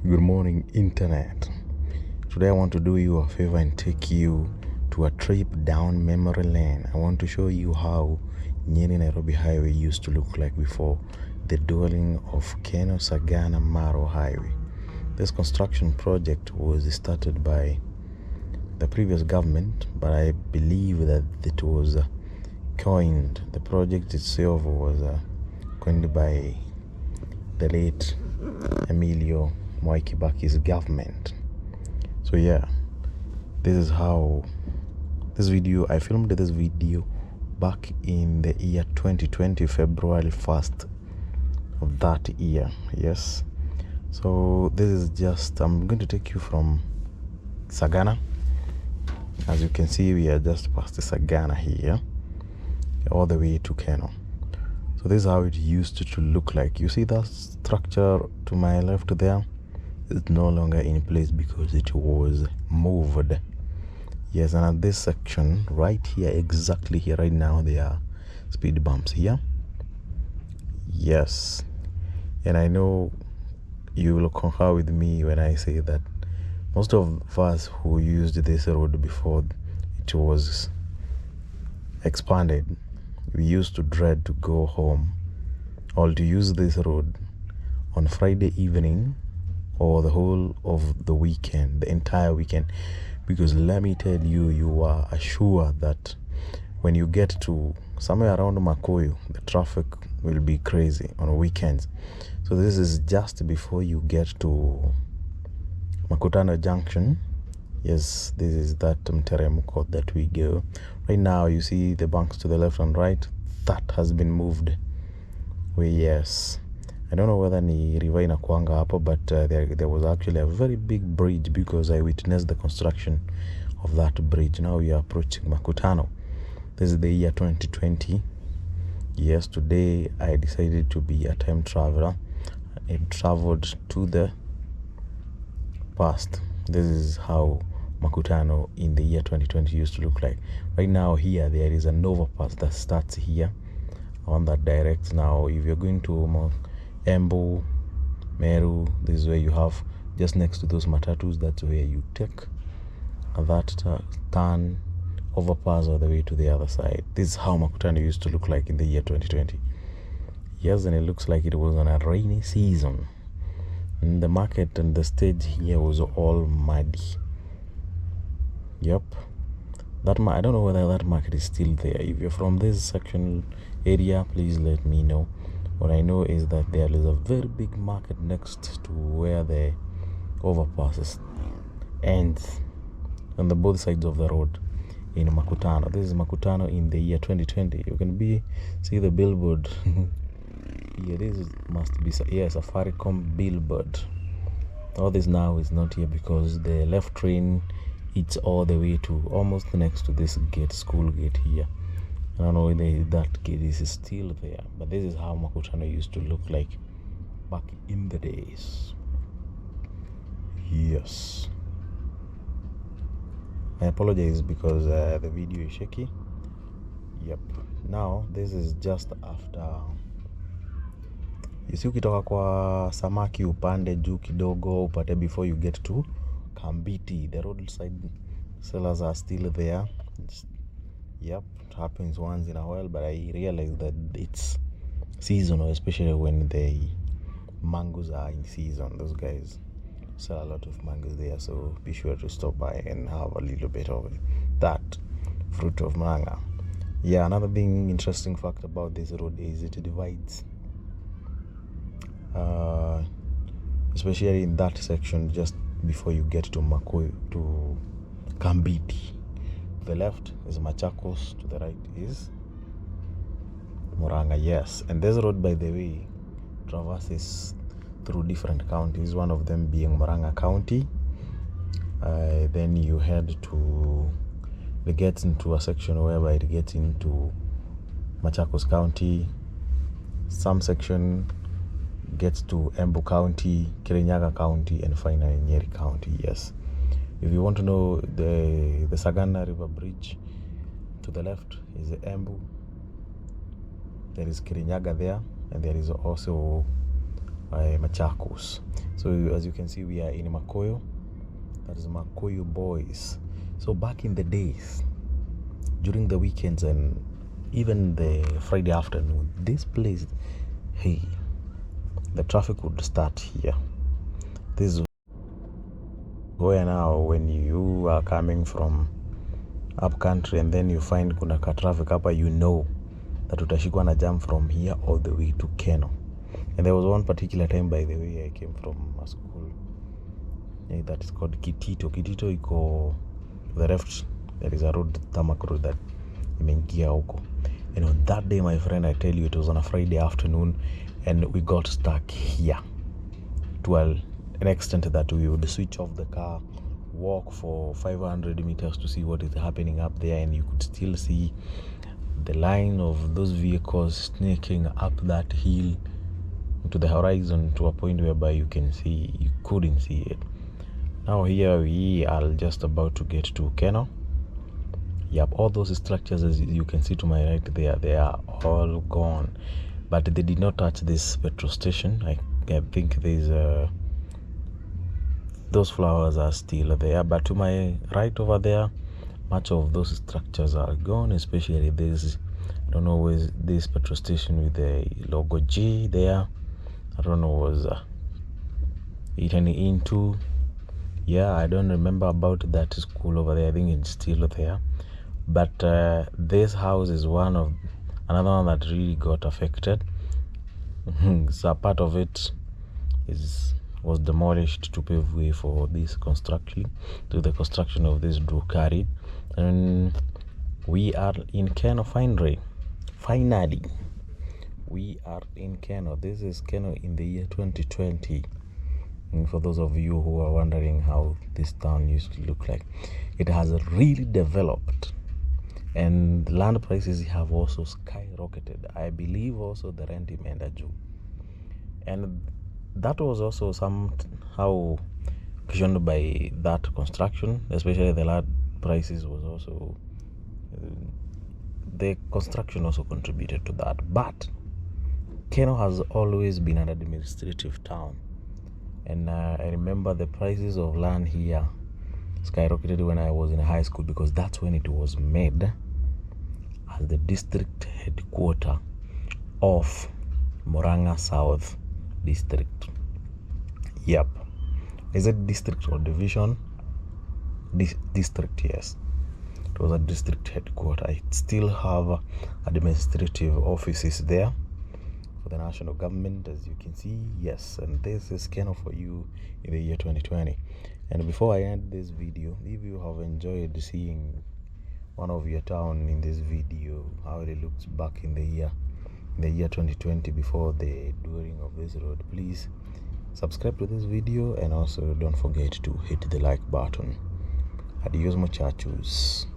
Good morning, internet. Today I want to do you a favor and take you to a trip down memory lane. I want to show you how Nairobi Highway used to look like before the dwelling of Kennol-Sagana Highway. This construction project was started by the previous government, but I believe that it was coined. The project itself was coined by the late Emilio Mwai-Kibaki's government. So yeah, this is how I filmed this video back in the year 2020, February 1st of that year. Yes, so this is just, I'm going to take you from Sagana. As you can see, we are just past the Sagana here, all the way to Kennol. So this is how it used to look like. You see that structure to my left there? It's no longer in place because it was moved. Yes, and at this section right here, exactly here right now, there are speed bumps here. Yes, and I know you will concur with me when I say that most of us who used this road before it was expanded, we used to dread to go home or to use this road on Friday evening or the whole of the weekend, the entire weekend, because let me tell you, you are assured that when you get to somewhere around Makuyu, the traffic will be crazy on weekends. So this is just before you get to Makutano junction. Yes, this is that Mteremko that we go. Right now, you see the banks to the left and right. That has been moved. Well, yes. I don't know whether ni river inakuanga hapo, but there was actually a very big bridge because I witnessed the construction of that bridge. Now we are approaching Makutano. This is the year 2020. Yes, today I decided to be a time traveler. I traveled to the past. This is how Makutano in the year 2020 used to look like. Right now here there is an overpass that starts here on that direct. Now if you're going to Embu, Meru, this is where you have just next to those matatus, that's where you take that turn overpass all the way to the other side. This is how Makutano used to look like in the year 2020. Yes, and it looks like it was on a rainy season. And the market and the stage here was all muddy. Yep. I don't know whether that market is still there. If you're from this section area, please let me know. What I know is that there is a very big market next to where the overpasses ends on the both sides of the road in Makutano. This is Makutano in the year 2020. You can see the billboard. Yeah, this must be Safaricom billboard. All this now is not here because the left train, it's all the way to almost next to this gate, school gate here. I don't know whether that gate is still there, but this is how Makutano used to look like back in the days. Yes. I apologize because the video is shaky. Yep. Now this is just after. You see, ukitoka kwa samaki upande juu kidogo upate before you get to Kambiti. The roadside sellers are still there. Yep, it happens once in a while, but I realize that it's seasonal, especially when the mangoes are in season. Those guys sell a lot of mangoes there, so be sure to stop by and have a little bit of that fruit of manga. Yeah, another thing, interesting fact about this road is it divides, especially in that section just before you get to Makuyu, to Kambiti. To the left is Machakos, to the right is Murang'a. Yes, and this road, by the way, traverses through different counties, one of them being Murang'a County. Then you head to, it gets into a section whereby it gets into Machakos County. Some section gets to Embu County, Kirinyaga County, and finally Nyeri County. Yes. If you want to know the Sagana River Bridge, to the left is Embu. There is Kirinyaga there, and there is also Machakos. So as you can see, we are in Makoyo. That is Makoyo boys. So back in the days, during the weekends and even the Friday afternoon, this place, hey, the traffic would start here. This is where now when you are coming from up country and then you find kuna ka traffic hapa, you know that utashikwa na jam from here all the way to Kennol. And there was one particular time, by the way, I came from a school that is called Kitito. Kitito iko the left. There is a road, Tamak Road, that imeingia huko. And on that day, my friend, I tell you, it was on a Friday afternoon, and we got stuck here to an extent that we would switch off the car, walk for 500 meters to see what is happening up there, and you could still see the line of those vehicles snaking up that hill to the horizon to a point whereby you couldn't see it. Now here we are just about to get to Kennol. Yep, all those structures, as you can see to my right there, they are all gone, but they did not touch this petrol station. I think there's those flowers are still there, but to my right over there, much of those structures are gone, especially this, I don't know, where's this petrol station with the logo G there. I don't know, was eaten into. Yeah, I don't remember about that school over there. I think it's still there. But this house is another one that really got affected. So part of it was demolished to pave way for this construction, to the construction of this Drukari. And we are in Kennol finally. We are in Kennol. This is Kennol in the year 2020. And for those of you who are wondering how this town used to look like, it has really developed, and land prices have also skyrocketed. I believe also the rent imeenda juu, and that was also somehow occasioned by that construction, especially the land prices was also the construction also contributed to that. But Kennol has always been an administrative town, and I remember the prices of land here skyrocketed when I was in high school, because that's when it was made as the district headquarter of Murang'a South District. Yep. Is it district or division? District, yes. It was a district headquarter. It still have administrative offices there for the national government, as you can see. Yes, and this is Kennol for you in the year 2020. And before I end this video, if you have enjoyed seeing one of your town in this video, how it looks back in the year 2020 before the doing of this road, please subscribe to this video, and also don't forget to hit the like button. Adios muchachos.